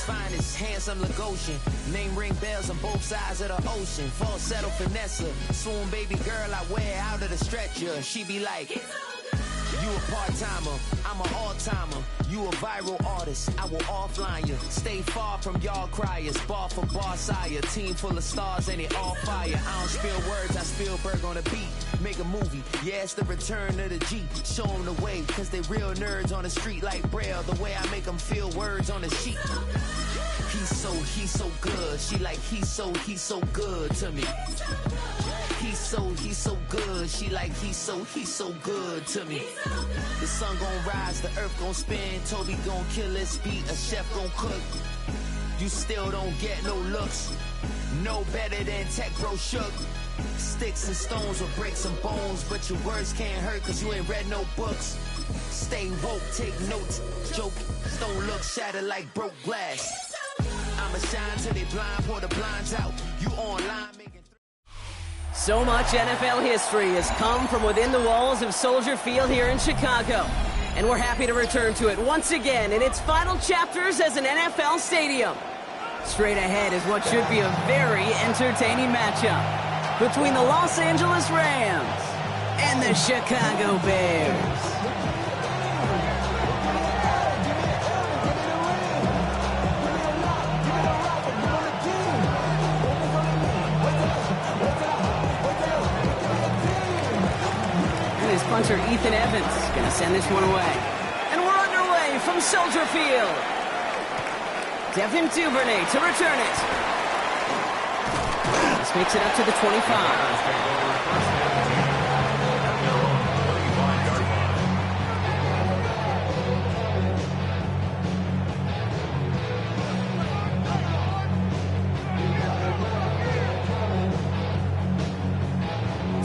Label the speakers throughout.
Speaker 1: finest, handsome Lagosian. Name ring bells on both sides of the ocean. Falsetto finesse, swoon baby girl I wear out of the stretcher. She be like, you a part-timer, I'm an all-timer. You a viral artist, I will offline you. Stay far from y'all criers, bar for bar sire. Team full of stars and it all fire. I don't spill words, I spill Berg on the beat. Make a movie, yeah, it's the return of the G. Show them the way, cause they real nerds on the street like Braille. The way I make them feel words on the sheet. He's so good. She like, he's so good to me. He's so good. She like, he's so good to me. The sun gon' rise, the earth gon' spin. Toby gon' kill this beat, a chef gon' cook. You still don't get no looks. No better than Tech Bro Shook. Sticks and stones will break some bones, but your words can't hurt cause you ain't read no books. Stay woke, take notes, joke. Don't look shattered like broke glass. I'ma shine till they blind, pour the blinds out. You online making...
Speaker 2: So much NFL history has come from within the walls of Soldier Field here in Chicago. And we're happy to return to it once again in its final chapters as an NFL stadium. Straight ahead is what should be a very entertaining matchup between the Los Angeles Rams and the Chicago Bears. Punter Ethan Evans going to send this one away. And we're underway from Soldier Field. Devin Duvernay to return it. This makes it up to the 25.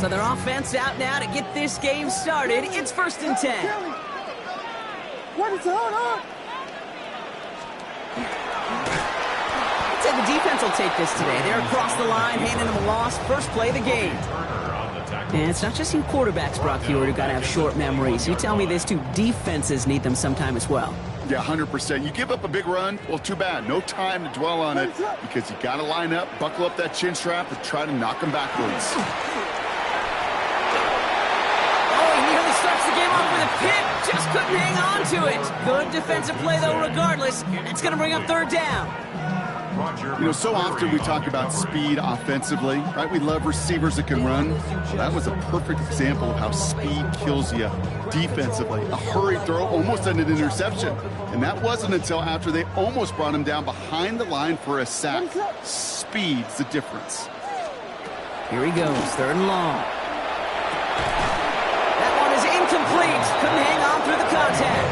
Speaker 2: So their offense out now to get this game started. It's 1st and 10.
Speaker 3: What is going on?
Speaker 2: I'd say the defense will take this today. They're across the line, handing them a loss. First play of the game. And it's not just you quarterbacks, Brock Hewitt, who got to have short memories. You tell me this too, defenses need them sometime as well.
Speaker 4: Yeah, 100%. You give up a big run, well, too bad. No time to dwell on it because you got to line up, buckle up that chin strap, and try to knock them backwards.
Speaker 2: Starts the game off with a pick, just couldn't hang on to it. Good defensive play, though, regardless. It's going to bring up 3rd down.
Speaker 4: You know, so often we talk about speed offensively, right? We love receivers that can run. Well, that was a perfect example of how speed kills you defensively. A hurried throw, almost an interception. And that wasn't until after they almost brought him down behind the line for a sack. Speed's the difference.
Speaker 2: Here he goes, 3rd and long. Incomplete. Couldn't hang on through the contact.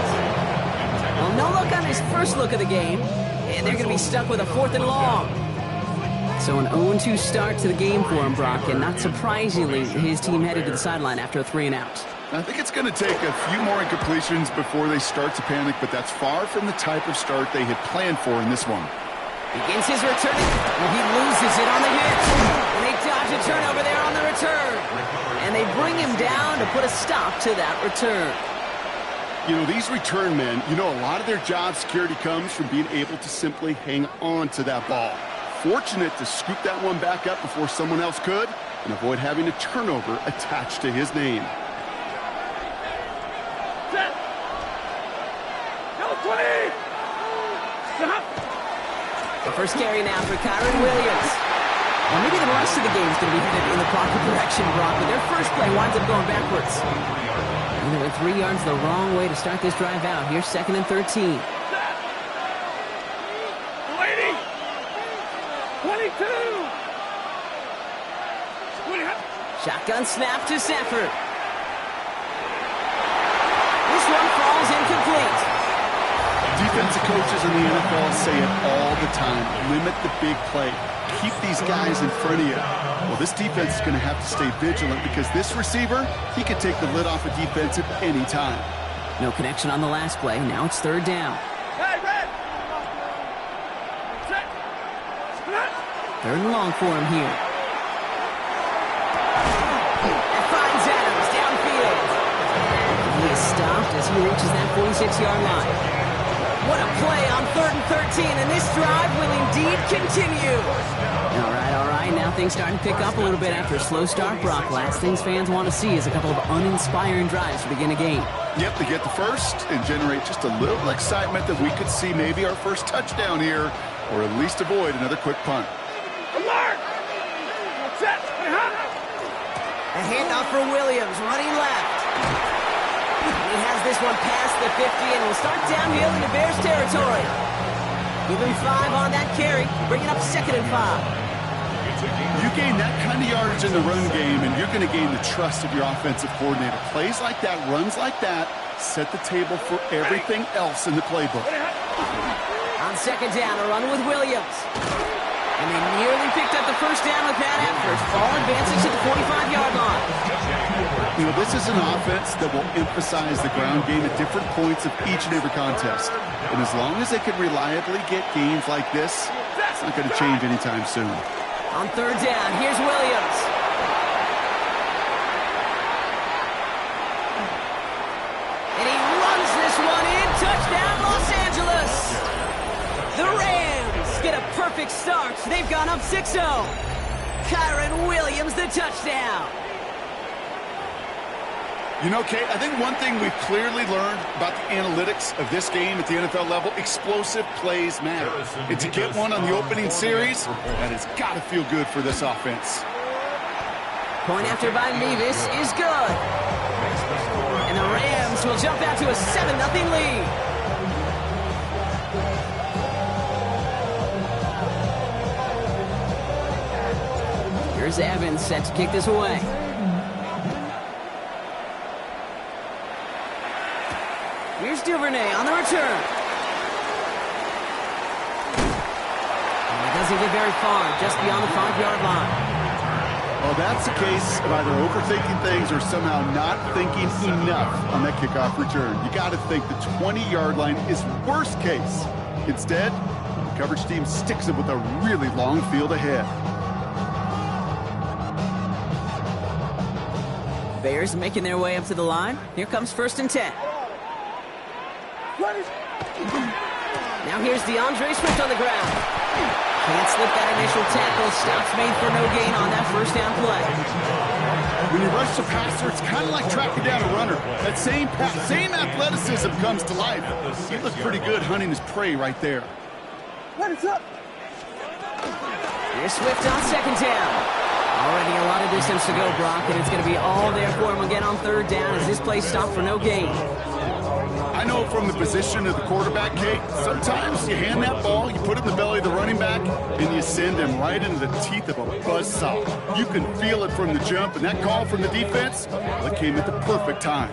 Speaker 2: Well, no look on his first look of the game, and they're going to be stuck with a 4th and long. So an 0-2 start to the game for him, Brock, and not surprisingly, his team headed to the sideline after a 3-and-out.
Speaker 4: I think it's going to take a few more incompletions before they start to panic, but that's far from the type of start they had planned for in this one.
Speaker 2: Begins his return. Well, he loses it on the hit. And they dodge a turnover there on the return. And they bring him down to put a stop to that return.
Speaker 4: You know, these return men, you know, a lot of their job security comes from being able to simply hang on to that ball. Fortunate to scoop that one back up before someone else could and avoid having a turnover attached to his name.
Speaker 3: Set. Number 20. Stop.
Speaker 2: The first carry now for Kyron Williams. Well, maybe the rest of the game is going to be headed in the proper direction, Brock, but their first play winds up going backwards. And they went 3 yards the wrong way to start this drive out. Here's 2nd and 13.
Speaker 3: 20. 22.
Speaker 2: Shotgun snap to Safford. This one falls incomplete.
Speaker 4: Defensive coaches in the NFL say it all the time. Limit the big play. Keep these guys in front of you. Well, this defense is going to have to stay vigilant because this receiver, he can take the lid off a defense at any time.
Speaker 2: No connection on the last play. Now it's 3rd down.
Speaker 3: Hey, red. Set.
Speaker 2: 3rd and long for him here. That finds Adams downfield. He is stopped as he reaches that 46-yard line. What a play on 3rd and 13, and this drive will indeed continue. All right, now things starting to pick up a little bit after a slow start, Brock. Last things fans want to see is a couple of uninspiring drives to begin a game.
Speaker 4: Yep, to get the first and generate just a little excitement that we could see maybe our first touchdown here, or at least avoid another quick punt.
Speaker 3: Alert! Set!
Speaker 2: A handoff for Williams, running left. He has this one past the 50 and will start downhill into Bears territory. Give him 5 on that carry, bring it up 2nd and 5.
Speaker 4: You gain that kind of yardage in the run game, and you're going to gain the trust of your offensive coordinator. Plays like that, runs like that, set the table for everything else in the playbook.
Speaker 2: On 2nd down, a run with Williams. And they nearly picked up the first down with that effort. Ball advancing to the 45-yard line.
Speaker 4: You know, this is an offense that will emphasize the ground game at different points of each and every contest. And as long as they can reliably get gains like this, it's not going to change anytime soon.
Speaker 2: On 3rd down, here's Williams. And he runs this one in. Touchdown, Los Angeles. The Rams get a perfect start. They've gone up 6-0. Kyron Williams, the touchdown.
Speaker 4: You know, Kate, I think one thing we've clearly learned about the analytics of this game at the NFL level, explosive plays matter. And to get one on the opening series, that has got to feel good for this offense.
Speaker 2: Point after by Mevis is good. And the Rams will jump out to a 7-0 lead. Here's Evans set to kick this away. Here's Duvernay on the return. And he doesn't get very far, just beyond the 5-yard line.
Speaker 4: Well, that's the case of either overthinking things or somehow not thinking enough on that kickoff return. You got to think the 20-yard line is worst case. Instead, the coverage team sticks it with a really long field ahead.
Speaker 2: Bears making their way up to the line. Here comes 1st and 10. Now here's DeAndre Swift on the ground. Can't slip that initial tackle. Stops made for no gain on that 1st down play.
Speaker 4: When you rush the passer, it's kind of like tracking down a runner. That same athleticism comes to life. He looked pretty good hunting his prey right there.
Speaker 3: What is up?
Speaker 2: Here's Swift on 2nd down. Already a lot of distance to go, Brock, and it's going to be all there for him again on 3rd down as this play stopped for no gain.
Speaker 4: I know from the position of the quarterback, Kate, sometimes you hand that ball, you put it in the belly of the running back, and you send him right into the teeth of a buzzsaw. You can feel it from the jump, and that call from the defense, well, it came at the perfect time.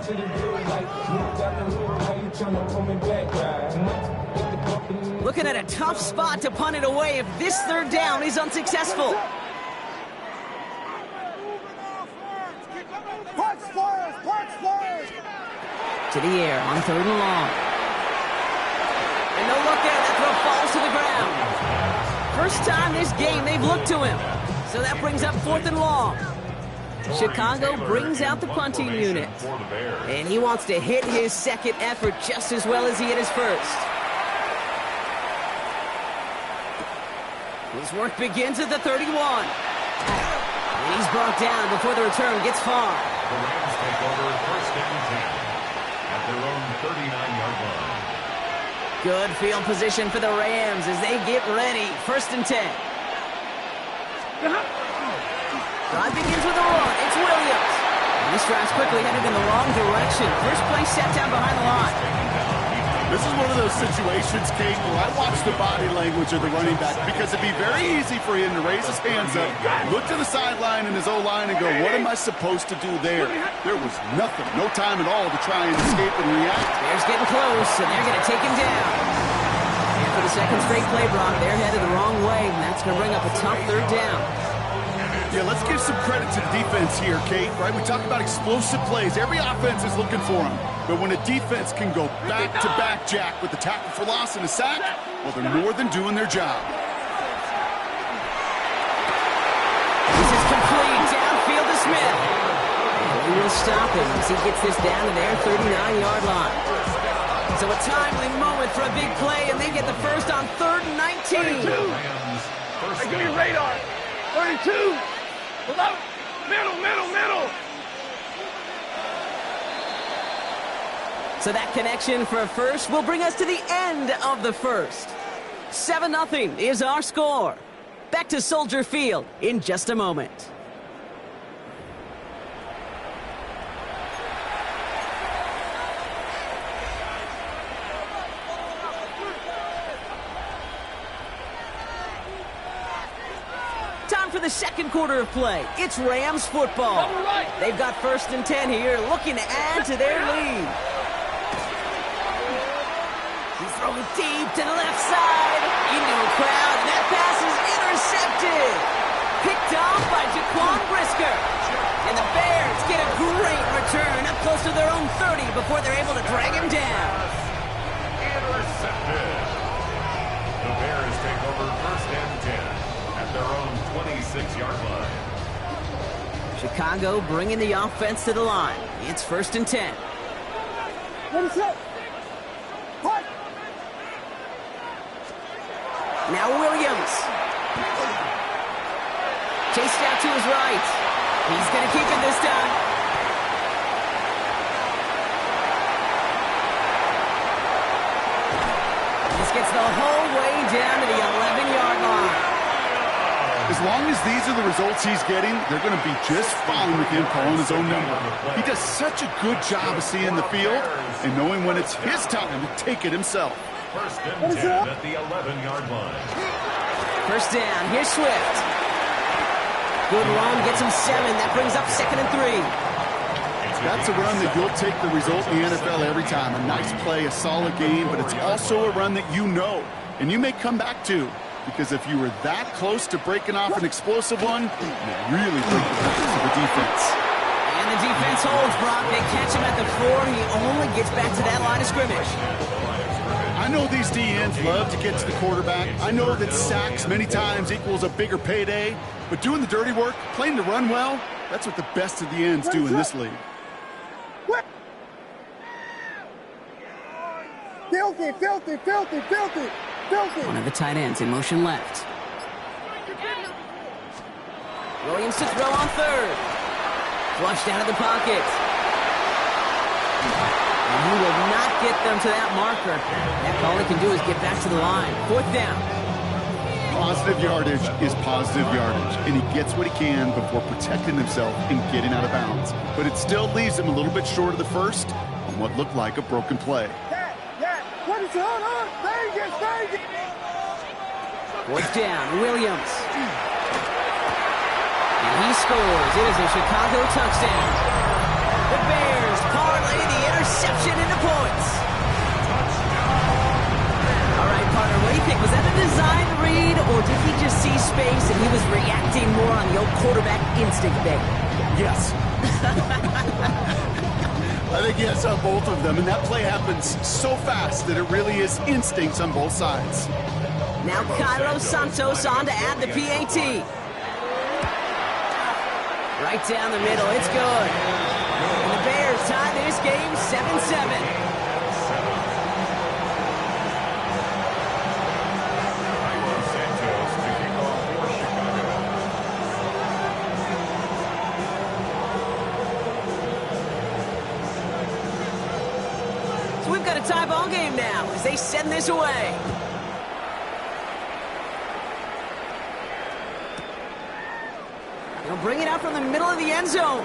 Speaker 2: Looking at a tough spot to punt it away if this 3rd down is unsuccessful. To the air on 3rd and long. And no look there, that throw falls to the ground. First time this game they've looked to him. So that brings up 4th and long. Chicago brings out the punting unit. And he wants to hit his 2nd effort just as well as he hit his 1st. His work begins at the 31. And he's brought down before the return gets far.
Speaker 5: The Rams take over 1st and 10 at their own 39-yard line.
Speaker 2: Good field position for the Rams as they get ready. 1st and 10. Drive begins with a run. It's Williams. And this drive's quickly headed in the wrong direction. First play set down behind the line.
Speaker 4: This is one of those situations, Kate, where I watch the body language of the running back because it'd be very easy for him to raise his hands up, look to the sideline in his O-line and go, what am I supposed to do there? There was nothing, no time at all to try and escape and react.
Speaker 2: Bears getting close, and they're going to take him down. And for the 2nd straight play, Brock, they're headed the wrong way, and that's going to bring up a tough 3rd down.
Speaker 4: Yeah, let's give some credit to the defense here, Kate, right? We talk about explosive plays. Every offense is looking for them. But when a defense can go back-to-back, Jack, with the tackle for loss and a sack, well, they're more than doing their job.
Speaker 2: This is complete. Downfield to Smith. And he will stop him as he gets this down to their 39-yard line. So a timely moment for a big play, and they get the first on 3rd and 19.
Speaker 3: 32. Hey, give me radar. 32. Below. Middle.
Speaker 2: So that connection for a first will bring us to the end of the first. 7-0 is our score. Back to Soldier Field in just a moment. Time for the second quarter of play. It's Rams football. They've got 1st and 10 here, looking to add to their lead. He's throwing deep to the left side. Into a crowd, and that pass is intercepted. Picked off by Jaquan Brisker. And the Bears get a great return up close to their own 30 before they're able to drag him down.
Speaker 5: Intercepted. The Bears take over 1st and 10 at their own 26-yard line.
Speaker 2: Chicago bringing the offense to the line. It's 1st and 10.
Speaker 3: What is up? What?
Speaker 2: Now Williams. Chased out to his right. He's going to keep it this time. This gets the whole way down to the 11-yard line.
Speaker 4: As long as these are the results he's getting, they're going to be just fine with him calling his own number. He does such a good job of seeing the field and knowing when it's his time to take it himself.
Speaker 5: 1st and 10 at the 11-yard line.
Speaker 2: 1st down. Here's Swift. Good run. Gets him 7. That brings up 2nd and 3.
Speaker 4: That's a run that you'll take the result in the NFL every time. A nice play, a solid game, but it's also a run that you know and you may come back to. Because if you were that close to breaking off an explosive one, you really break the back of the defense.
Speaker 2: And the defense holds, Brock. They catch him at the 4. He only gets back to that line of scrimmage.
Speaker 4: I know these DNs love to get to the quarterback. I know that sacks many times equals a bigger payday. But doing the dirty work, playing to run well, that's what the best of the ends do in this league.
Speaker 3: Filthy.
Speaker 2: One of the tight ends in motion left. Williams to throw on 3rd. Flushed out of the pocket. And he will not get them to that marker. That's all he can do is get back to the line. 4th down.
Speaker 4: Positive yardage is positive yardage, and he gets what he can before protecting himself and getting out of bounds. But it still leaves him a little bit short of the first on what looked like a broken play.
Speaker 3: What is going on? Vegas.
Speaker 2: 4th down, Williams. And he scores. It is a Chicago touchdown. The Bears parlay the interception into points. All right, partner, what do you think? Was that a design read, or did he just see space and he was reacting more on the old quarterback instinct there?
Speaker 4: Yes. I think yes on both of them, and that play happens so fast that it really is instincts on both sides.
Speaker 2: Now Cairo Santos on to add the PAT. Right down the middle, it's good. And the Bears tie this game 7-7. So we've got a tie ball game now as they send this away. They'll bring it out from the middle of the end zone.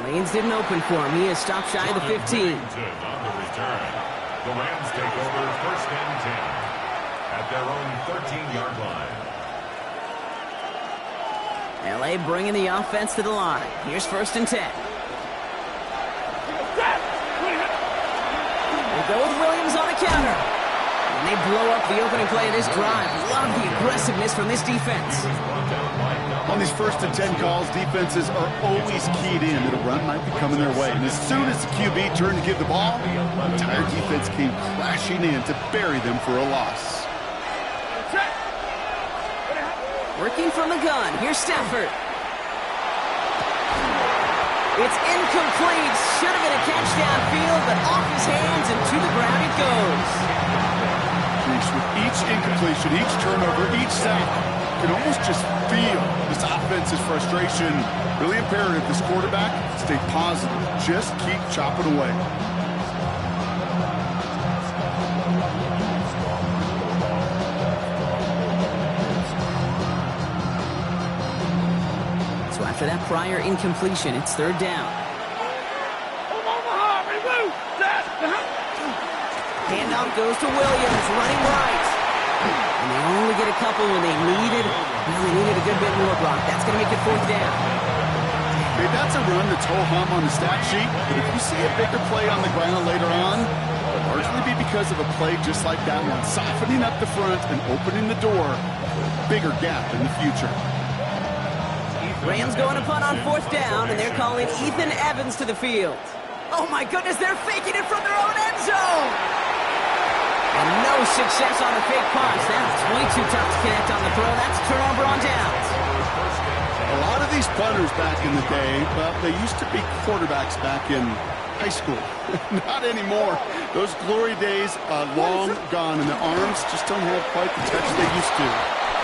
Speaker 2: Lanes didn't open for him. He is stopped shy of the 15.
Speaker 5: On the return, the Rams take over 1st and 10 at their own 13-yard line.
Speaker 2: LA bringing the offense to the line. Here's 1st and 10. They go with Williams on the counter. And they blow up the opening play of this drive. Love the aggressiveness from this defense.
Speaker 4: On these 1st and 10 calls, defenses are always keyed in that a run might be coming their way. And as soon as the QB turned to give the ball, the entire defense came crashing in to bury them for a loss.
Speaker 2: Working from the gun. Here's Stafford. It's incomplete. Should have been a catch downfield, but off his hands and to the ground it goes.
Speaker 4: With each incompletion, each turnover, each sack, you can almost just feel this offense's frustration. Really imperative, this quarterback, stay positive. Just keep chopping away.
Speaker 2: So after that prior incompletion, it's third down. Handoff goes to Williams, running right. And they only get a couple when they needed a good bit more, Brock. That's going to make it fourth down.
Speaker 4: Hey, that's a run that's ho-hum on the stat sheet, but if you see a bigger play on the ground later on, it'll largely be because of a play just like that one, softening up the front and opening the door for a bigger gap in the future.
Speaker 2: Rams going to punt on fourth down, and they're calling Ethan Evans to the field. Oh my goodness, they're faking it from their own end zone! And no success on the fake punch. That's way too tough to connect on the throw. That's a turnover on downs.
Speaker 4: A lot of these punters back in the day, well, they used to be quarterbacks back in high school. Not anymore. Those glory days are long gone, and the arms just don't have quite the touch they used to.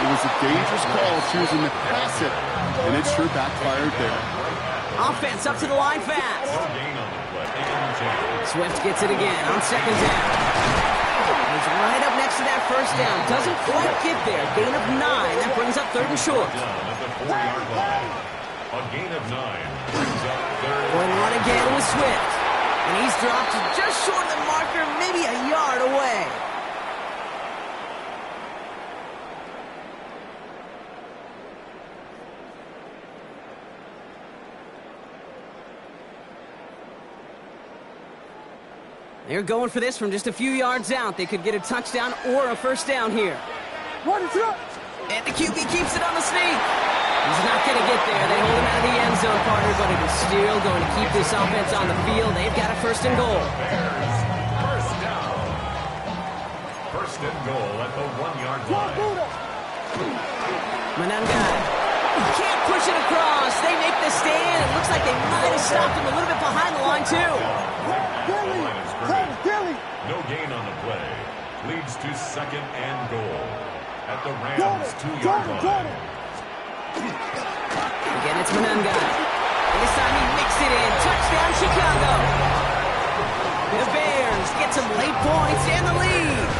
Speaker 4: It was a dangerous call choosing to pass it, and it sure backfired there.
Speaker 2: Offense up to the line fast. Swift gets it again on second down. He's right up next to that first down. Doesn't quite get there. Gain of 9. That brings up third and short.
Speaker 5: A gain of 9 brings up third.
Speaker 2: Going to run again with Swift. And he's dropped just short of the marker, maybe a yard away. They're going for this from just a few yards out. They could get a touchdown or a first down here.
Speaker 3: What is up?
Speaker 2: And the QB keeps it on the sneak. He's not going to get there. They hold him out of the end zone, partner, but it is still going to keep this offense on the field. They've got a first and goal.
Speaker 5: First down. First and goal at the 1-yard line.
Speaker 2: Mananga can't push it across. They make the stand. It looks like they might have stopped him a little bit behind the line, too.
Speaker 5: No gain on the play. Leads to second and goal at the Rams' 2-yard line.
Speaker 2: Again, it's Mananga. And this time he mixed it in. Touchdown, Chicago. The Bears get some late points and the lead.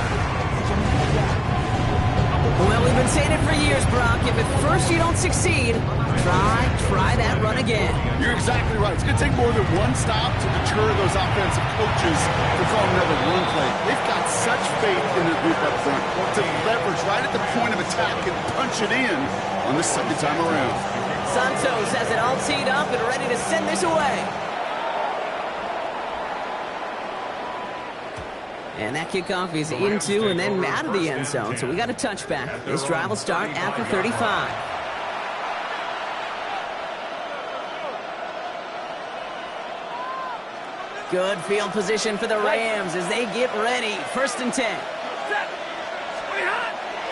Speaker 2: Well, we've been saying it for years, Brock. If at first you don't succeed, try that run again.
Speaker 4: You're exactly right. It's going to take more than one stop to deter those offensive coaches to call another run play. They've got such faith in their group up front to leverage right at the point of attack and punch it in on the second time around.
Speaker 2: Santos has it all teed up and ready to send this away. And that kickoff is into and then out of the end zone, so we got a touchback. This drive will start at the 35. Good field position for the Rams as they get ready. First and 10.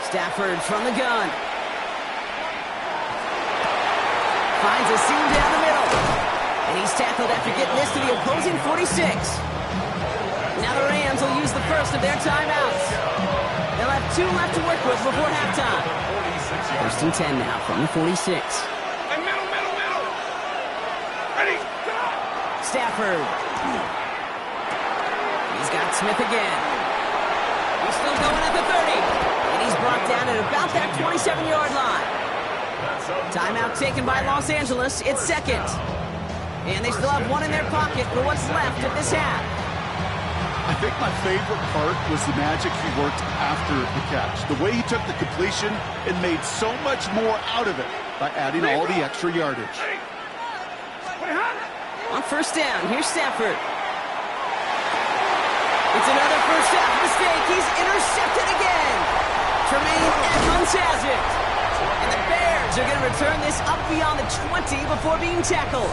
Speaker 2: Stafford from the gun. Finds a seam down the middle. And he's tackled after getting this to the opposing 46. Now the Rams will use the first of their timeouts. They'll have 2 left to work with before halftime. First and 10 now from the 46.
Speaker 3: Middle. Ready, go!
Speaker 2: Stafford. He's got Smith again. He's still going at the 30. And he's brought down at about that 27-yard line. Timeout taken by Los Angeles. It's second. And they still have 1 in their pocket for what's left of this half.
Speaker 4: I think my favorite part was the magic he worked after the catch. The way he took the completion and made so much more out of it by adding all the extra yardage.
Speaker 2: On first down, here's Stafford. It's another first half mistake. He's intercepted again. Tremaine Edmonds has it. And the Bears are going to return this up beyond the 20 before being tackled.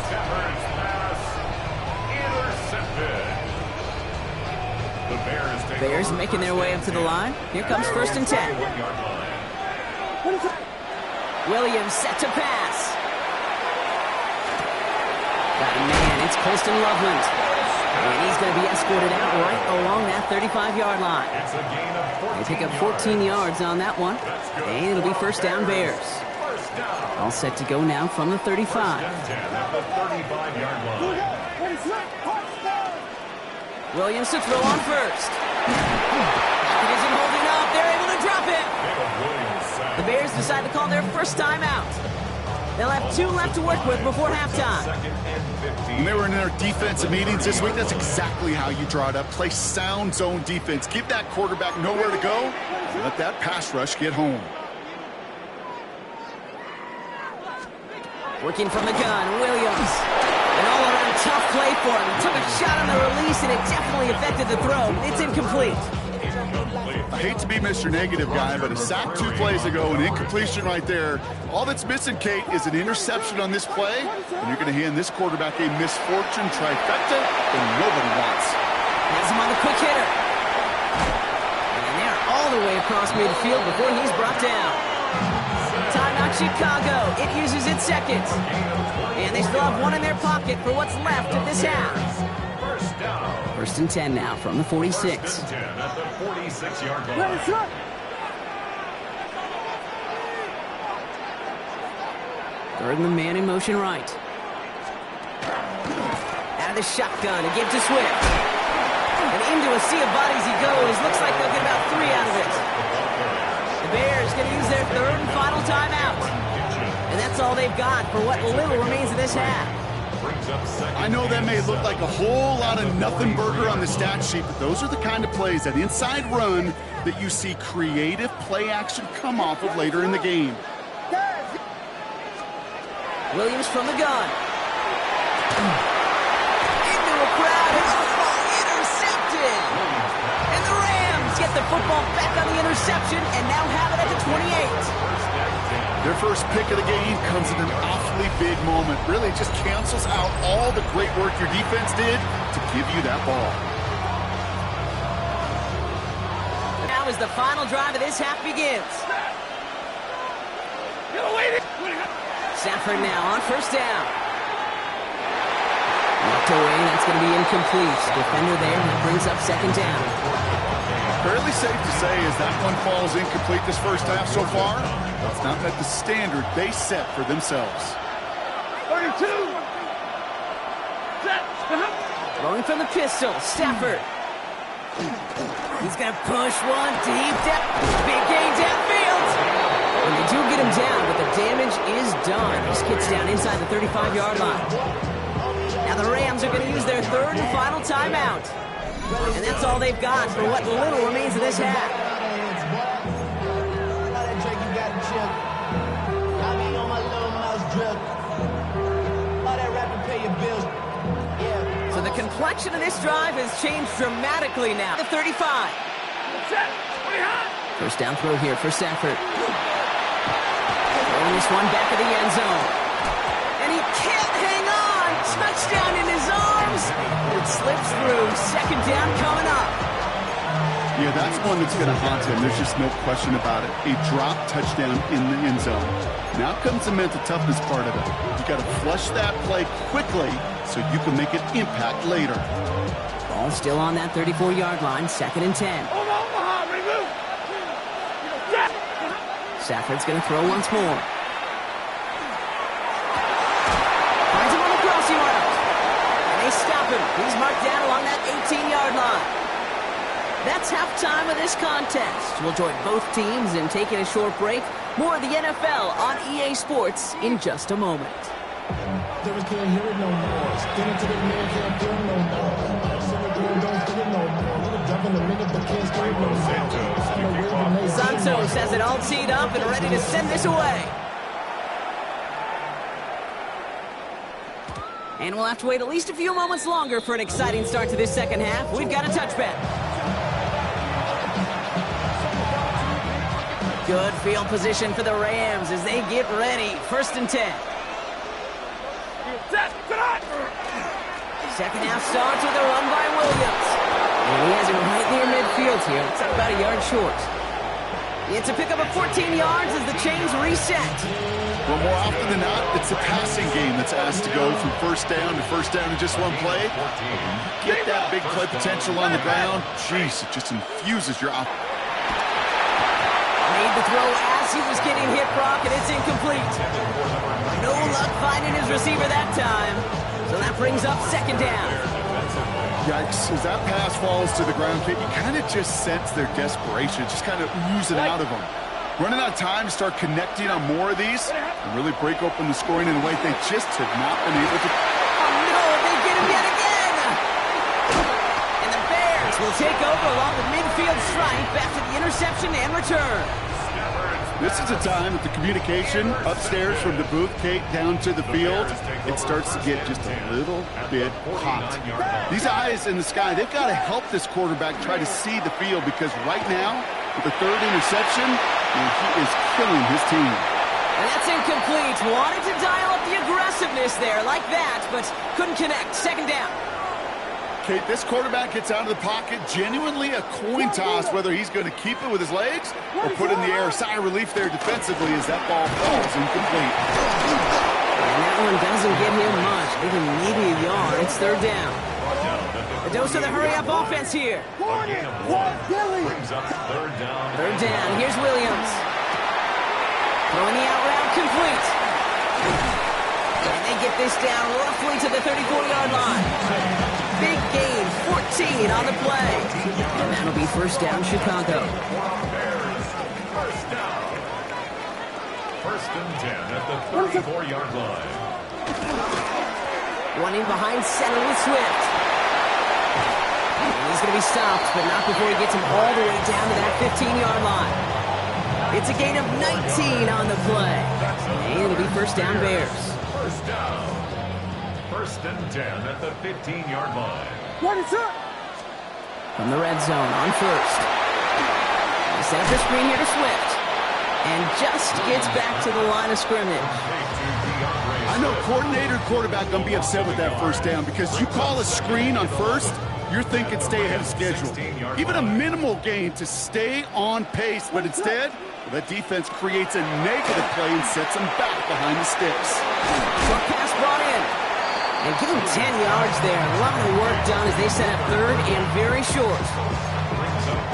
Speaker 2: Bears making their way up to the line. Here comes first and 10. Williams set to pass. Got a man, it's Colston Loveland. And he's going to be escorted out right along that 35-yard line.
Speaker 5: It's a gain of 14
Speaker 2: They pick up 14 yards on that one. And it'll be first down Bears.
Speaker 5: First down.
Speaker 2: All set to go now from the 35.
Speaker 5: First and 10 at the 35-yard line.
Speaker 2: Williams to throw on first. It isn't holding up. They're able to drop it.
Speaker 5: Caleb Williams sacked.
Speaker 2: The Bears decide to call their first time out. They'll have 2 left to work with before halftime.
Speaker 5: Second and 15.
Speaker 4: When they were in their defensive meetings this week, that's exactly how you draw it up. Play sound zone defense. Give that quarterback nowhere to go. And let that pass rush get home.
Speaker 2: Working from the gun, Williams. An all-around tough play for him. He took a shot on the release, and it definitely affected the throw. It's incomplete.
Speaker 4: I hate to be Mr. Negative guy, but a sack 2 plays ago, an incompletion right there. All that's missing, Kate, is an interception on this play, and you're going to hand this quarterback a misfortune trifecta that nobody wants.
Speaker 2: Has him on the quick hitter. And they're all the way across midfield before he's brought down. Timeout Chicago. It uses its second. And they still have 1 in their pocket for what's left of this half.
Speaker 5: First down.
Speaker 2: First and 10 now from the 46.
Speaker 5: First and 10 at the 46-yard line.
Speaker 2: Third and the man in motion right. Out of the shotgun, a give to Swift. And into a sea of bodies he goes. Looks like they'll get about 3 out of it. The Bears going to use their third and final timeout. And that's all they've got for what little remains of this half.
Speaker 4: I know that may look like a whole lot of nothing burger on the stat sheet, but those are the kind of plays, that inside run, that you see creative play action come off of later in the game.
Speaker 2: Williams from the gun. Into a crowd, and intercepted. And the Rams get the football back on the interception and now have it at the 28.
Speaker 4: Their first pick of the game comes in an awfully big moment. Really just cancels out all the great work your defense did to give you that ball.
Speaker 2: Now as the final drive of this half begins. Stafford now on first down. Knocked away, that's going to be incomplete. Defender there, that brings up second down.
Speaker 4: Fairly safe to say as that one falls incomplete this first half so far, it's not met the standard they set for themselves.
Speaker 3: 32. Set.
Speaker 2: Throwing from the pistol, Stafford. He's going to push one deep down. Big gain downfield. And they do get him down, but the damage is done. This kid's down inside the 35-yard line. Now the Rams are going to use their third and final timeout. And that's all they've got for what little remains of this half. So the complexion of this drive has changed dramatically now. The 35. First down throw here for Stafford. Throwing this one back of the end zone. And he can't hang on. Touchdown in his arms. It slips through. Second down coming up.
Speaker 4: Yeah, that's one that's going to haunt him. There's just no question about it. A drop touchdown in the end zone. Now comes the mental toughness part of it. You got to flush that play quickly so you can make an impact later.
Speaker 2: Ball still on that 34-yard line. Second and 10. Stafford's going to throw once more. Finds him on the crossing route. And they stop him. He's marked down along that 18-yard line. That's halftime of this contest. We'll join both teams in taking a short break. More of the NFL on EA Sports in just a moment. Santos has it all teed up and ready to send this away. And we'll have to wait at least a few moments longer for an exciting start to this second half. We've got a touchback. Good field position for the Rams as they get ready. First and 10. Second half starts with a run by Williams. And he has it right near midfield here. It's about a yard short. It's a pickup of 14 yards as the chains reset.
Speaker 4: Well, more often than not, it's the passing game that's asked to go from first down in just one play. Get that big play potential on the ground. Jeez, it just infuses your offense.
Speaker 2: Made the throw as he was getting hit, Brock, and it's incomplete. No luck finding his receiver that time. So that brings up second down.
Speaker 4: Yikes, as that pass falls to the ground, you kind of just sense their desperation, just kind of oozing out of them. Running out of time to start connecting on more of these and really break open the scoring in a way they just have not been able to.
Speaker 2: Oh, no, they get him yet again. And the Bears will take over along the midfield stripe after the interception and return.
Speaker 4: This is a time that the communication upstairs from the booth, Kate, down to the field, it starts to get just a little bit hot. These eyes in the sky, they've got to help this quarterback try to see the field because right now, with the third interception, he is killing his team.
Speaker 2: And that's incomplete. Wanted to dial up the aggressiveness there like that, but couldn't connect. Second down.
Speaker 4: Kate, this quarterback gets out of the pocket, genuinely a coin toss whether he's going to keep it with his legs or put it in the air. Sigh of relief there defensively as that ball falls incomplete.
Speaker 2: And that one doesn't get him much, even maybe a yard. It's third down. A dose of the hurry-up offense here. Third down. Here's Williams. Throwing the out route complete. And they get this down roughly to the 34-yard line. Big gain, 14 on the play. And that'll be first down, Chicago.
Speaker 5: First down. First and 10 at the 34-yard line.
Speaker 2: Running behind center with Swift. And he's going to be stopped, but not before he gets him all the way down to that 15-yard line. It's a gain of 19 on the play. And it'll be first down, Bears.
Speaker 5: First down. First and 10 at the 15-yard line.
Speaker 3: What is up?
Speaker 2: From the red zone on first. They set up the screen here to Swift. And just gets back to the line of scrimmage.
Speaker 4: I know coordinator quarterback going to be upset with that first down because you call a screen on first, you're thinking stay ahead of schedule. Even a minimal gain to stay on pace, but instead, that defense creates a negative play and sets them back behind the sticks.
Speaker 2: Short pass brought in. And give him 10 yards there. A lot of work done as they set up third and very short.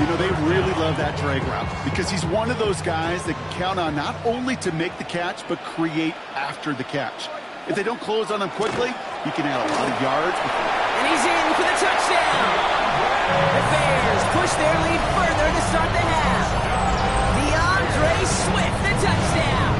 Speaker 4: You know, they really love that drag route because he's one of those guys that can count on not only to make the catch, but create after the catch. If they don't close on him quickly, he can add a lot of yards.
Speaker 2: And he's in for the touchdown. The Bears push their lead further to start the half. DeAndre Swift, the touchdown.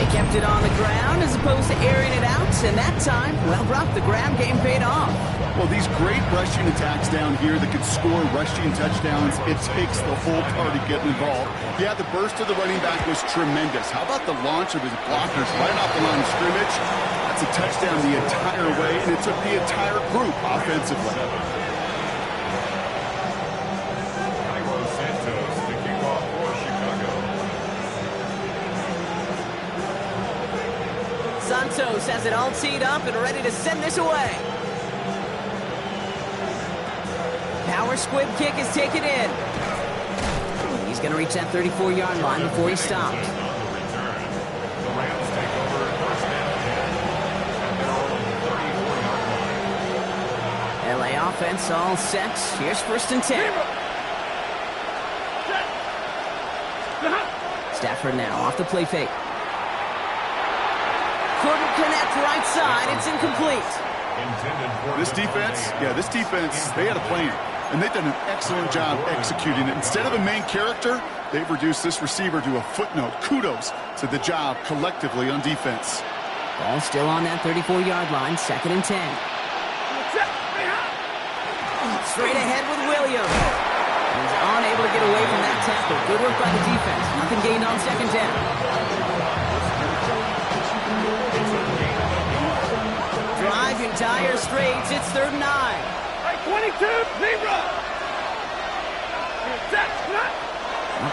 Speaker 2: They kept it on the ground as opposed to airing it out, and that time, well, Brock, the ground game paid off.
Speaker 4: Well, these great rushing attacks down here that can score rushing touchdowns, it takes the whole party getting involved. Yeah, the burst of the running back was tremendous. How about the launch of his blockers right off the line of scrimmage? That's a touchdown the entire way, and it took the entire group offensively.
Speaker 5: Santos to kick off for Chicago.
Speaker 2: Santos has it all teed up and ready to send this away. Power squib kick is taken in. He's going to reach that 34-yard line before he's stopped.
Speaker 5: The Rams take over first and 10 at their own 34-yard line.
Speaker 2: LA offense all set. Here's first and 10. Stafford now off the play fake. Couldn't connect right side. It's incomplete.
Speaker 4: This defense, they had a plan. And they've done an excellent job executing it. Instead of a main character, they've reduced this receiver to a footnote. Kudos to the job collectively on defense.
Speaker 2: Ball still on that 34-yard line, second and 10. Straight ahead with Williams. He's unable to get away from that tackle. Good work by the defense. Nothing gained on second down. Driving tire straights, it's third and 9.
Speaker 3: 22, Libra.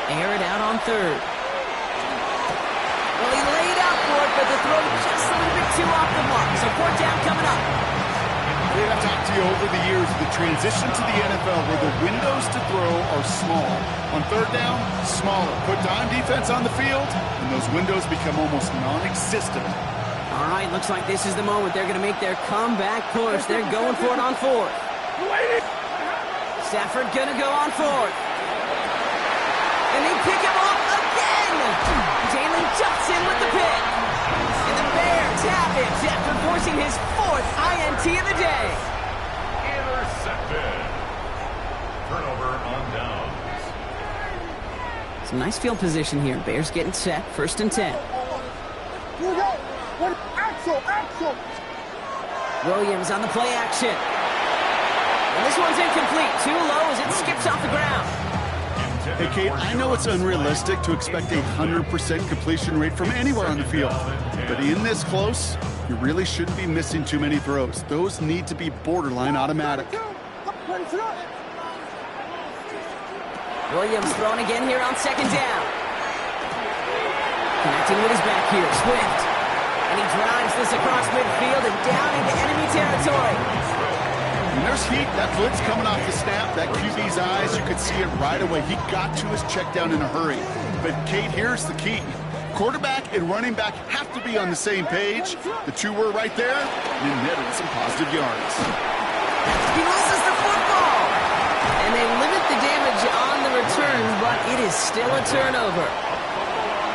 Speaker 2: Air it out on third. Well, he laid out for it, but the throw just a little bit too off the mark. So fourth down coming up.
Speaker 4: I've talked to you over the years of the transition to the NFL where the windows to throw are small. On third down, smaller. Put dime defense on the field, and those windows become almost non-existent.
Speaker 2: All right, looks like this is the moment. They're going to make their comeback push. They're going for it on fourth. Stafford going to go on fourth. And they pick him off again. Jalen jumps in with the pick. And the Bears have it after forcing his fourth INT of the day.
Speaker 5: Intercepted. Turnover on downs.
Speaker 2: Some nice field position here. Bears getting set. 1st and 10. Williams on the play action. And this one's incomplete. Too low as it skips off the ground.
Speaker 4: Hey, Kate, I know it's unrealistic to expect a 100% completion rate from anywhere on the field. But in this close, you really shouldn't be missing too many throws. Those need to be borderline automatic.
Speaker 2: Williams throwing again here on 2nd down. Connecting with his back here, Swift. And he drives this across midfield and down into enemy territory.
Speaker 4: And there's heat. That blitz coming off the snap. That QB's eyes, you could see it right away. He got to his check down in a hurry. But, Kate, here's the key. Quarterback and running back have to be on the same page. The two were right there, and it netted some positive yards.
Speaker 2: He loses the football. And they limit the damage on the return, but it is still a turnover.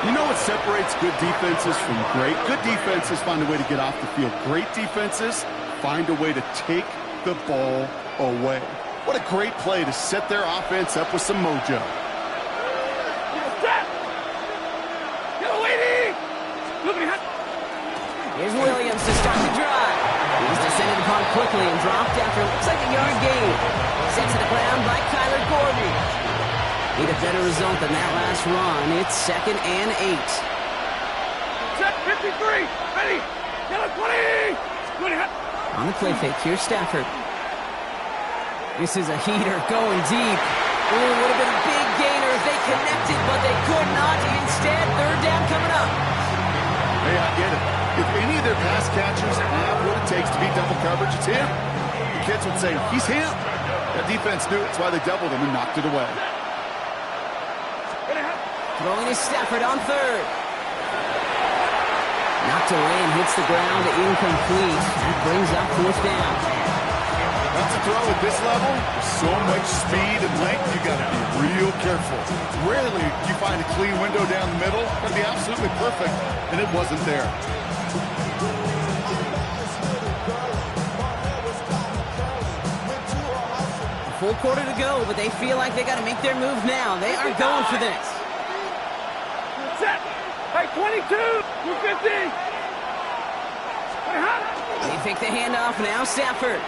Speaker 4: You know what separates good defenses from great? Good defenses find a way to get off the field. Great defenses find a way to take the ball away. What a great play to set their offense up with some mojo.
Speaker 2: Here's Williams to start the drive. He's descended upon quickly and dropped after looks like a yard gain. Sent to the ground by Kyler Gordon. Need a better result than that last run. It's 2nd and 8.
Speaker 3: Set 53. Ready. Yellow 20.
Speaker 2: On the play fake, here's Stafford. This is a heater going deep. Ooh, would have been a big gainer if they connected, but they could not. Instead, 3rd down coming up.
Speaker 4: Hey, I get it. If any of their pass catchers have what it takes to beat double coverage, it's him. The kids would say, he's him. That defense knew it. That's why they doubled him and knocked it away.
Speaker 2: Throwing is Stafford on 3rd. Knocked away and hits the ground, incomplete. That brings up 4th down.
Speaker 4: That's a throw at this level. So much speed and length, you got to be real careful. Rarely do you find a clean window down the middle. That'd be absolutely perfect, and it wasn't there.
Speaker 2: A full quarter to go, but they feel like they got to make their move now. They are going for this.
Speaker 3: Set. Hey, 22. 250.
Speaker 2: They fake the handoff now, Stafford.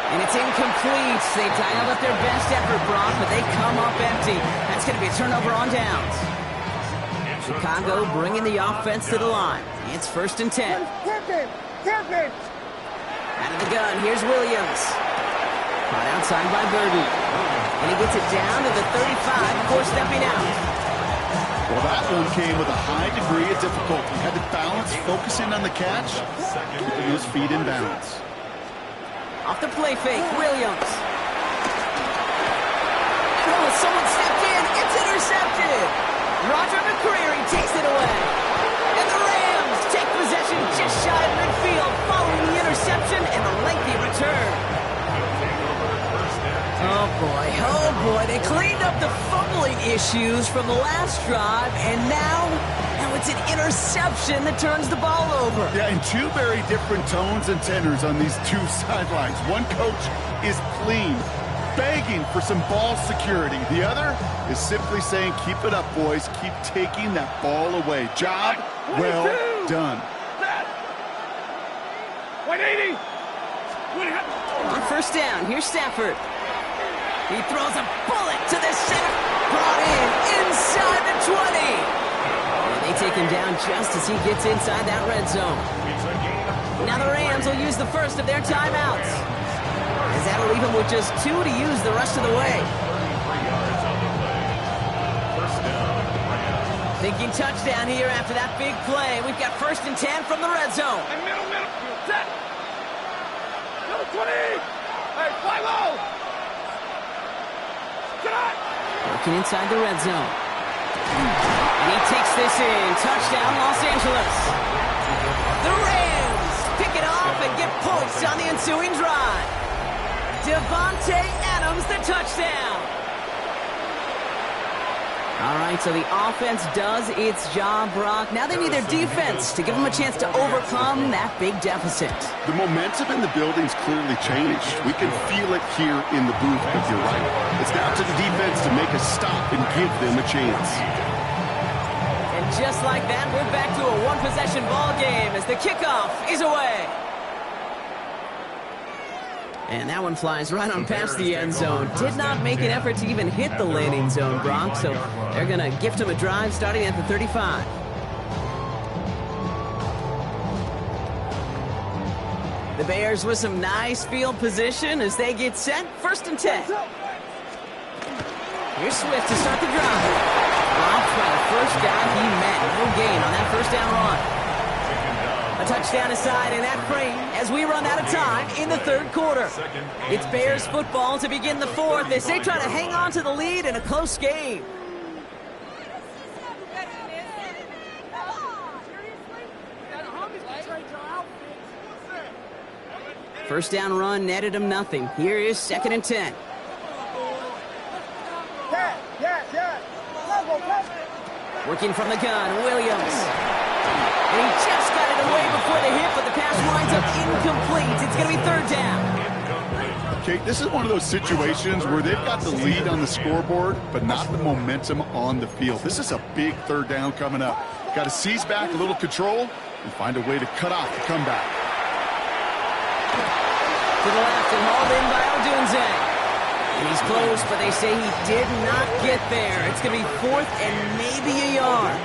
Speaker 2: And it's incomplete. They dialed up their best effort, Brock, but they come up empty. That's going to be a turnover on downs. Chicago bringing the offense to the line. It's 1st and 10. Out of the gun, here's Williams. Caught outside by Burden. And he gets it down to the 35 before stepping out.
Speaker 4: Well, that one came with a high degree of difficulty. Had to balance, focusing on the catch, keeping his feet in balance.
Speaker 2: Off the play fake, Williams. Oh, someone stepped in. It's intercepted. Roger McCreary takes it away. And the Rams take possession just shy of midfield following the interception and a lengthy return. Oh boy, they cleaned up the fumbling issues from the last drive, and now it's an interception that turns the ball over.
Speaker 4: Yeah, and two very different tones and tenors on these two sidelines. One coach is pleading, begging for some ball security. The other is simply saying, keep it up, boys. Keep taking that ball away. Job well done.
Speaker 3: 180.
Speaker 2: On 1st down, here's Stafford. He throws a bullet to the center. Brought in inside the 20. And they take him down just as he gets inside that red zone. Now the Rams will use the first of their timeouts, as that'll leave them with just 2 to use the rest of the way. Thinking touchdown here after that big play. We've got 1st and 10 from the red zone.
Speaker 3: Middle. Set. Number 20. Hey, 5-0. Get out.
Speaker 2: Looking inside the red zone. And he takes this in. Touchdown, Los Angeles. The Rams pick it off and get points on the ensuing drive. Devontae Adams, the touchdown. All right, so the offense does its job, Brock. Now they need their defense to give them a chance to overcome that big deficit.
Speaker 4: The momentum in the building's clearly changed. We can feel it here in the booth, but you're right. It's now to the defense to make a stop and give them a chance.
Speaker 2: And just like that, we're back to a one-possession ball game as the kickoff is away. And that one flies right on past the end zone. Did not make an effort to even hit the landing zone, Brock, so they're going to gift him a drive starting at the 35. The Bears with some nice field position as they get set. 1st and 10. Here's Swift to start the drive. Blocked by the first guy he met. No gain on that first down run. A touchdown aside in that frame as we run out of time in the 3rd quarter. It's Bears football to begin the 4th as they try to hang on to the lead in a close game. First down run netted him nothing. Here is 2nd and 10. Working from the gun, Williams. And he just got it away before the hit, but the pass winds up incomplete. It's going to be 3rd down.
Speaker 4: Okay, this is one of those situations where they've got the lead on the scoreboard, but not the momentum on the field. This is a big 3rd down coming up. Got to seize back a little control and find a way to cut off the comeback.
Speaker 2: To the left and hauled in by Odunze. And he's close, but they say he did not get there. It's going to be 4th and maybe a yard.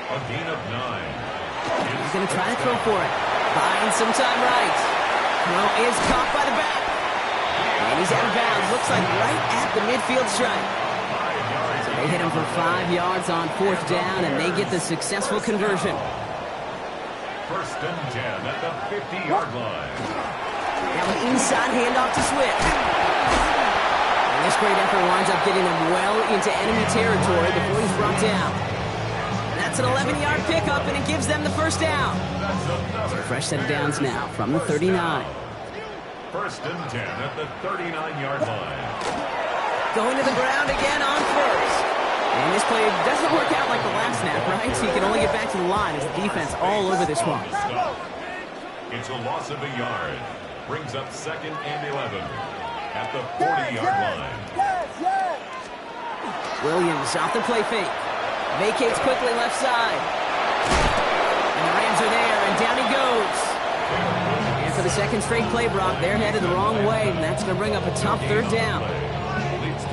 Speaker 5: A gain of 9.
Speaker 2: He's going to try to throw for it. Buying some time right. Throw is caught by the back. And he's out of bounds. Looks like right at the midfield stripe. So they hit him for 5 yards on 4th down, and they get the successful conversion.
Speaker 5: 1st and 10 at the 50-yard line.
Speaker 2: Now an inside handoff to Swift. And this great effort winds up getting them well into enemy territory before he's brought down. That's an 11-yard pickup, and it gives them the 1st down. So a fresh set of downs now from the 39.
Speaker 5: 1st and 10 at the 39-yard line.
Speaker 2: Going to the ground again on 1st. And this play doesn't work out like the last snap, right? So you can only get back to the line as the defense all over this one.
Speaker 5: It's a loss of a yard. Brings up 2nd and 11 at the 40-yard line.
Speaker 2: Williams off the play fake. Vacates quickly left side. And the Rams are there, and down he goes. And for the 2nd straight play, Brock, they're headed the wrong way, and that's going to bring up a tough 3rd down.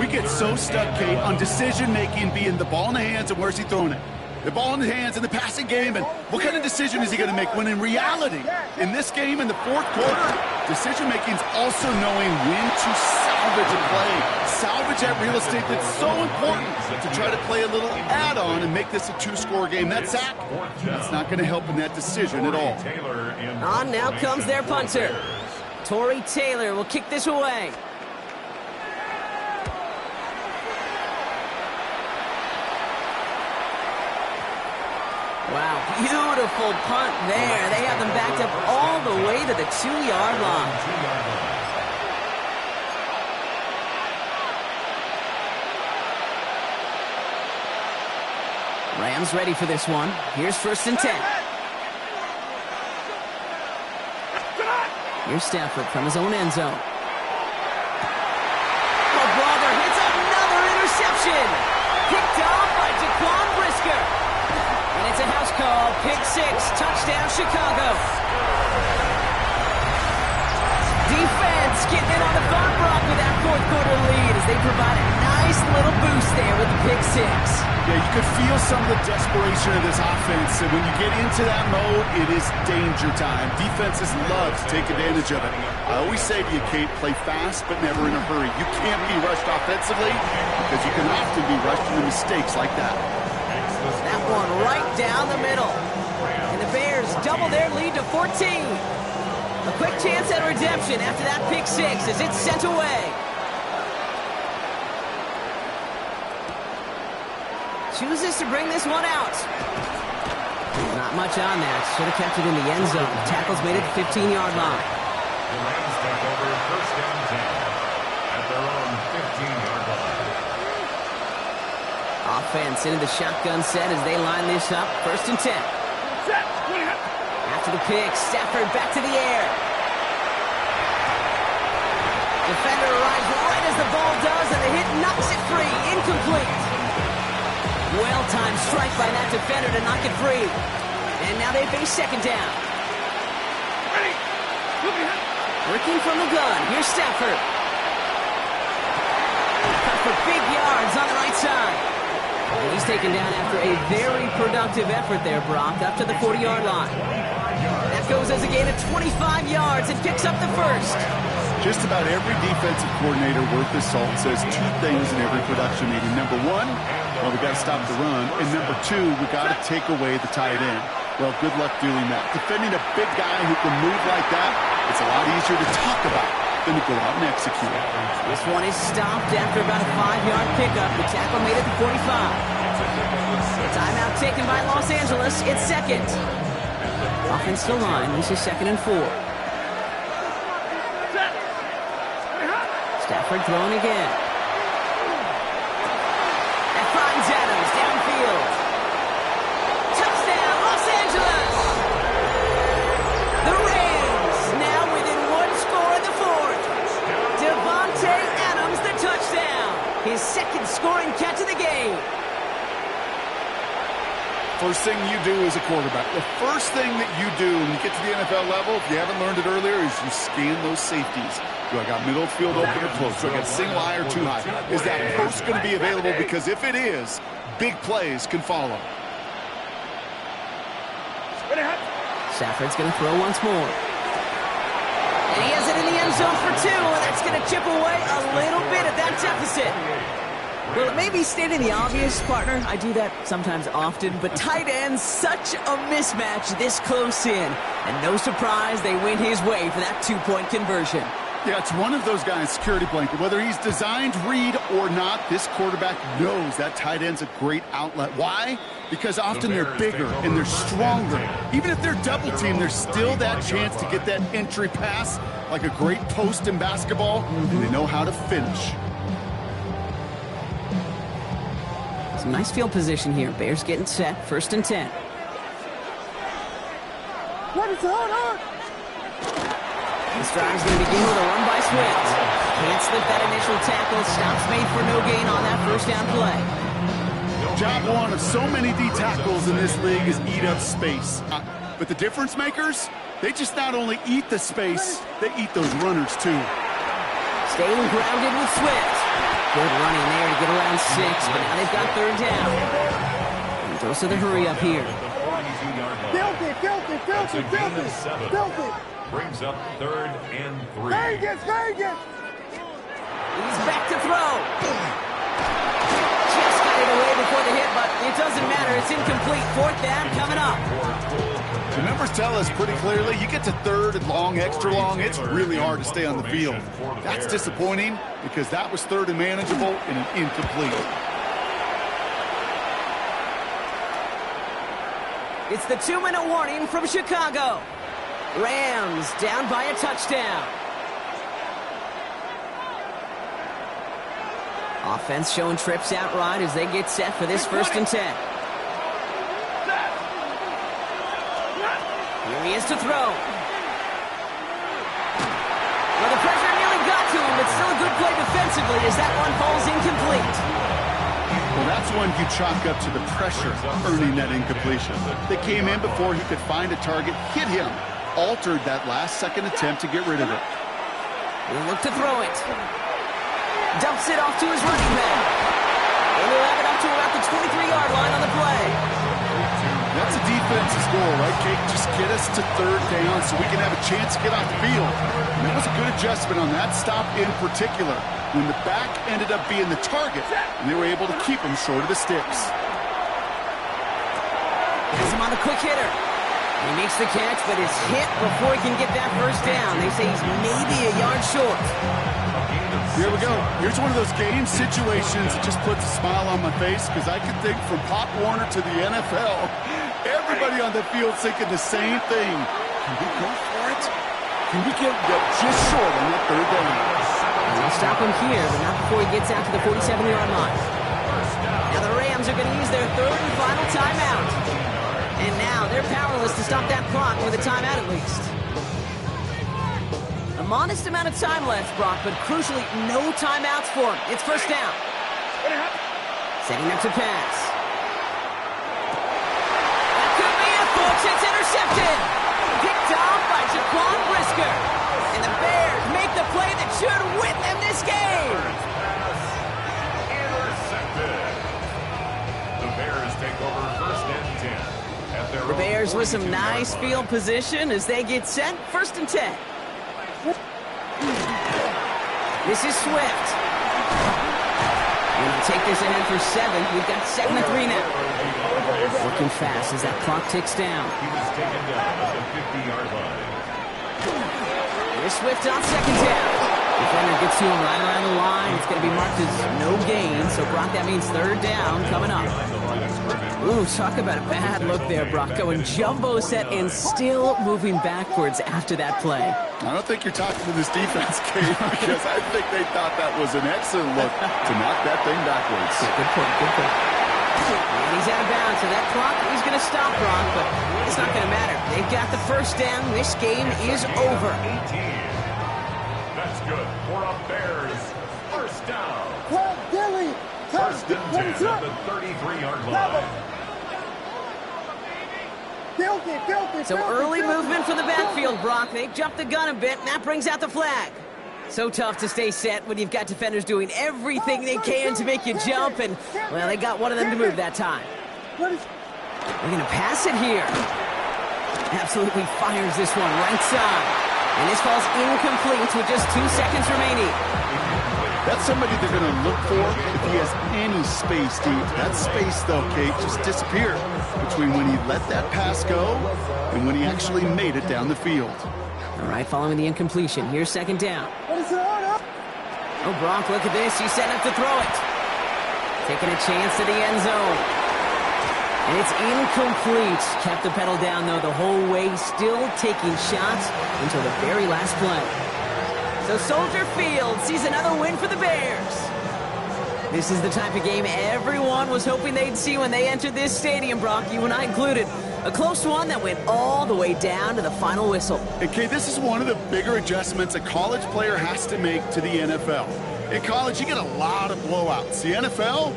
Speaker 4: We get so stuck, Kate, on decision-making being the ball in the hands and where's he throwing it. The ball in the hands in the passing game, and what kind of decision is he going to make? When in reality, in this game, in the 4th quarter, decision-making is also knowing when to salvage a play. Salvage that real estate that's so important to try to play a little add-on and make this a 2-score game. That sack, that's not going to help in that decision at all.
Speaker 2: On now comes their punter. Torrey Taylor will kick this away. Wow, beautiful punt there. They have them backed up all the way to the 2-yard line. Rams ready for this one. Here's 1st and 10. Here's Stafford from his own end zone. Oh, brother, hits another interception. Picked off by Jaquan Brisker. And it's a house call, pick 6, touchdown Chicago. Defense getting in on the fun, Brock, with that 4th quarter lead as they provide a nice little boost there with the pick 6.
Speaker 4: Yeah, you could feel some of the desperation of this offense, and when you get into that mode, it is danger time. Defenses love to take advantage of it. I always say to you, Kate, play fast but never in a hurry. You can't be rushed offensively because you can often be rushed into mistakes like that.
Speaker 2: That one right down the middle. And the Bears double their lead to 14. A quick chance at redemption after that pick 6 as it's sent away. chooses to bring this one out. Not much on that. Should have kept it in the end zone. Tackle's made it 15-yard line.
Speaker 5: The Rams take over first down 10 at their own 15-yard line.
Speaker 2: Offense into the shotgun set as they line this up. First and 10.
Speaker 3: Set.
Speaker 2: After the pick, Stafford back to the air. Defender arrives right as the ball does, and the hit knocks it free. Incomplete. Well-timed strike by that defender to knock it free. And now they face second down.
Speaker 3: Ready.
Speaker 2: Working from the gun. Here's Stafford. Cut for big yards on the right side. And he's taken down after a very productive effort there, Brock, up to the 40-yard line. That goes as a gain of 25 yards and picks up the first.
Speaker 4: Just about every defensive coordinator worth his salt says two things in every production meeting. Number one, well, we got to stop the run. And number two, we got to take away the tight end. Well, good luck doing that. Defending a big guy who can move like that, it's a lot easier to talk about than to go out and execute.
Speaker 2: This one is stopped after about a 5-yard pickup. The tackle made it to 45. Timeout taken by Los Angeles. It's second. Offense to line. This is 2nd and 4. Stafford throwing again. That finds Adams downfield. Touchdown, Los Angeles! The Rams now within one score in the fourth. Devontae Adams, the touchdown. His second scoring catch of the game.
Speaker 4: First thing you do as a quarterback, the first thing that you do when you get to the NFL level, if you haven't learned it earlier, is you scan those safeties. Do I got middle field open or close? Do I got single high or too high? Is that post going to be available? Because if it is, big plays can follow.
Speaker 2: Stafford's going to throw once more. And he has it in the end zone for 2, and that's going to chip away a little bit at that deficit. Well, it may be stating the obvious, partner. I do that sometimes often, but tight ends, such a mismatch this close in. And no surprise, they went his way for that 2-point conversion.
Speaker 4: Yeah, it's one of those guys' security blanket. Whether he's designed read or not, this quarterback knows that tight end's a great outlet. Why? Because often they're bigger and they're stronger. Even if they're double teamed, there's still that chance to get that entry pass, like a great post in basketball, and they know how to finish.
Speaker 2: Some nice field position here. Bears getting set. 1st and 10.
Speaker 3: What is on?
Speaker 2: This drive is going to begin with a run by Swift. Can't slip that initial tackle. Stops made for no gain on that first down play.
Speaker 4: Job one of so many D tackles in this league is eat up space. But the difference makers, they just not only eat the space, they eat those runners too.
Speaker 2: Staying grounded with Swift. Good running there to get around 6, but now they've got 3rd down. And goes to the hurry up here.
Speaker 3: Filthy.
Speaker 5: Brings up 3rd and 3.
Speaker 3: Vegas.
Speaker 2: He's back to throw. Just got it away before the hit, but it doesn't matter. It's incomplete. 4th down coming up.
Speaker 4: The numbers tell us pretty clearly, you get to 3rd and long, extra long, it's really hard to stay on the field. That's disappointing because that was 3rd and manageable and an incomplete.
Speaker 2: It's the 2-minute warning from Chicago. Rams down by a touchdown. Offense showing trips out right as they get set for this 1st and 10. Here he is to throw. Well, the pressure nearly got to him, but still a good play defensively as that one falls incomplete.
Speaker 4: Well, that's one you chalk up to the pressure earning that incompletion. They came in before he could find a target, hit him, altered that last-second attempt to get rid of it.
Speaker 2: He'll look to throw it. Dumps it off to his running back. And he'll have it up to about the 23-yard line on the play.
Speaker 4: That's a defense's goal, right, Kate? Just get us to 3rd down so we can have a chance to get off the field. And that was a good adjustment on that stop in particular, when the back ended up being the target, and they were able to keep him short of the sticks.
Speaker 2: Has him on the quick hitter. He makes the catch, but is hit before he can get that 1st down. They say he's maybe a yard short.
Speaker 4: Here we go. Here's one of those game situations that just puts a smile on my face because I can think from Pop Warner to the NFL, everybody on the field thinking the same thing. Can we go for it? Can we get just short on that third down?
Speaker 2: They'll stop him here, but not before he gets out to the 47-yard line. Now the Rams are going to use their third and final timeout. And now they're powerless to stop that clock with a timeout at least. A modest amount of time left, Brock, but crucially, no timeouts for him. It's first down. Setting up to pass. That could be it, folks. It's intercepted. Picked off by Jaquan Brisker. And the Bears make the play that should win them this game.
Speaker 5: Intercepted. The Bears take over first and 10. At their
Speaker 2: The Bears with some
Speaker 5: 42-yard
Speaker 2: nice
Speaker 5: line.
Speaker 2: field position as they get set. First and 10. This is Swift. We'll take this ahead for 7. We've got 7 to 3 now. Working fast as that clock ticks down.
Speaker 5: He was taken down at the 50-yard line.
Speaker 2: Here's Swift on second down. Defender gets to him right around the line. It's going to be marked as no gain. So, Brock, that means third down coming up. Ooh, talk about a bad look there, Brock. Going jumbo set and still moving backwards after that play.
Speaker 4: I don't think you're talking to this defense, Kate, because I think they thought that was an excellent look to knock that thing backwards.
Speaker 2: Good point, good point. And he's out of bounds, so that clock is going to stop, Brock, but it's not going to matter. They've got the first down. This game is over.
Speaker 5: 18. That's good for a Bears first down.
Speaker 3: Craig Gilly.
Speaker 5: First and 10 at the 33-yard line.
Speaker 2: So early movement for the backfield, Brock. They jumped the gun a bit, and that brings out the flag. So tough to stay set when you've got defenders doing everything they can to make you jump, and, well, they got one of them to move that time. They're going to pass it here. Absolutely fires this one right side. And this falls incomplete with just 2 seconds remaining.
Speaker 4: That's somebody they're going to look for if he has any space deep. That space, though, Kate, just disappeared between when he let that pass go and when he actually made it down the field.
Speaker 2: All right, following the incompletion. Here's second down. Oh, Brock, look at this. He's setting up to throw it. Taking a chance to the end zone. And it's incomplete. Kept the pedal down, though, the whole way, still taking shots until the very last play. So Soldier Field sees another win for the Bears. This is the type of game everyone was hoping they'd see when they entered this stadium, Brock, you and I included. A close one that went all the way down to the final whistle.
Speaker 4: Okay, this is one of the bigger adjustments a college player has to make to the NFL. In college, you get a lot of blowouts. The NFL,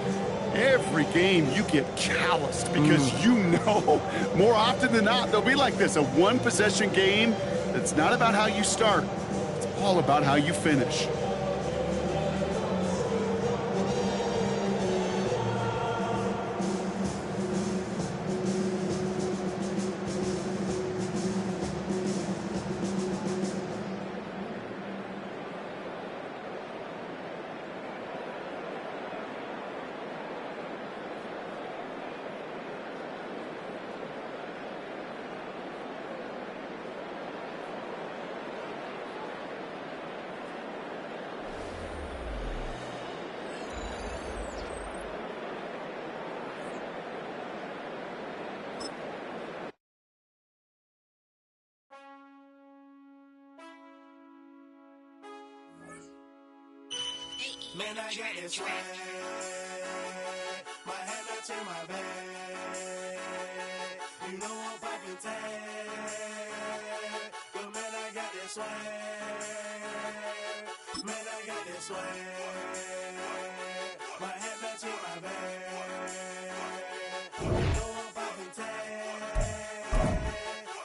Speaker 4: every game you get calloused because you know more often than not they'll be like this, a one-possession game that's not about how you start. It's all about how you finish.
Speaker 6: Man, I got this swag. My head up to my bag. You know I'm poppin' tag. But man, I got this swag. Man, I got this swag. My head up to my bag. You know I'm poppin' tag.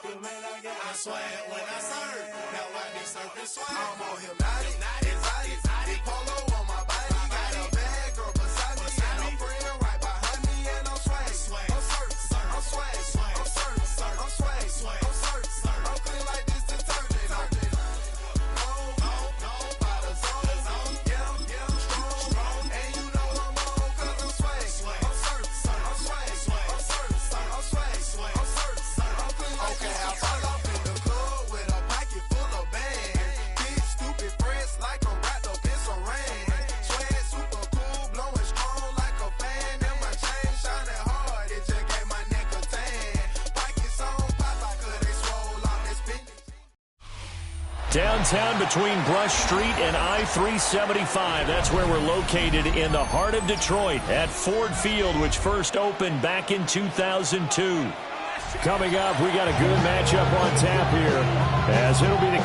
Speaker 6: But man, I swag when I serve. Now I be surfing swag. I'm on hypnotic, exotic, polo on my body. Got a bad girl beside me, and a friend right behind me, and I'm swag. I'm surf, I'm swag, I'm surf, I'm swag, I'm surf, I'm clean like this detergent. No, by the zone, yeah, I'm strong, and you know I'm on 'cause I'm swag. I'm surf, I'm swag, I'm surf, I'm swag, I'm surf, I'm clean like this. Okay, I fall off in the club with a pocket full of bags. Big stupid friend.
Speaker 7: Downtown between Brush Street and I-375. That's where we're located in the heart of Detroit at Ford Field, which first opened back in 2002. Coming up, we got a good matchup on tap here, as it'll be the